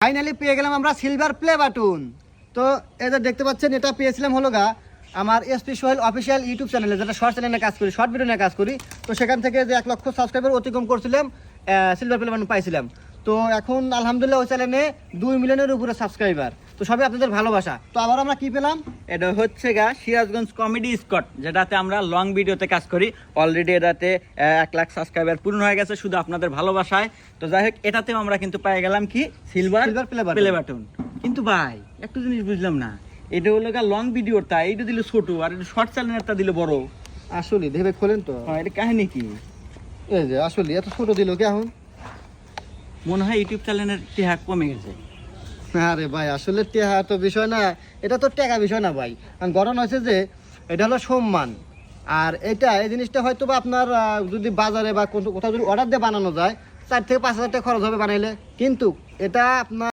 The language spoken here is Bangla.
ফাইনালি পেয়ে গেলাম আমরা সিলভার প্লে বাটন। তো এটা দেখতে পাচ্ছেন, এটা পেয়েছিলাম হলো গা আমার এসপি সোহেল অফিসিয়াল ইউটিউব চ্যানেলে, যেটা শর্ট চ্যানেলে কাজ করি, শর্ট ভিডিও নিয়ে কাজ করি। তো সেখান থেকে যে 1 লক্ষ সাবস্ক্রাইবার অতিক্রম করছিলাম, সিলভার প্লে বাটন পাইছিলাম। তো এখন আলহামদুলিল্লাহ ওই চ্যানেলে 2 মিলিয়নের উপরে সাবস্ক্রাইবার। তো সবই আপনাদের ভালোবাসা। তো আবার আমরা কি পেলাম, এটা হচ্ছে সিরাজগঞ্জ কমেডি স্কট, যেটাতে আমরা লং ভিডিওতে কাজ করি। অলরেডি এটাতে 1 লাখ সাবস্ক্রাইবার পূর্ণ হয়ে গেছে শুধু আপনাদের ভালোবাসায়। তো যাই হোক, এটাতেও আমরা কিন্তু পেয়ে গেলাম কি সিলভার প্লে বাটন। কিন্তু ভাই একটা জিনিস বুঝলাম না, এটা হলো লং ভিডিওটা এইটা দিল ছোট, আর শর্ট চ্যানেলটা দিল বড়। আসলে ভেবে খোলেন তো, এটা কাহিনী কি? এই যে আসলে এত ছোট দিল কি এখন? মনে হয় ইউটিউব চ্যানেলের টিহা কমে গেছে। আরে ভাই আসলে টেহা তো বিষয় না, এটা তো টাকা বিষয় না ভাই। কারণ গঠন হয়েছে যে এটা হলো সম্মান। আর এই জিনিসটা হয়তো বা আপনার যদি বাজারে বা কোথাও যদি অর্ডার দিয়ে বানানো যায়, 4 থেকে 5 হাজার টাকা খরচ হবে বানাইলে। কিন্তু এটা আপনার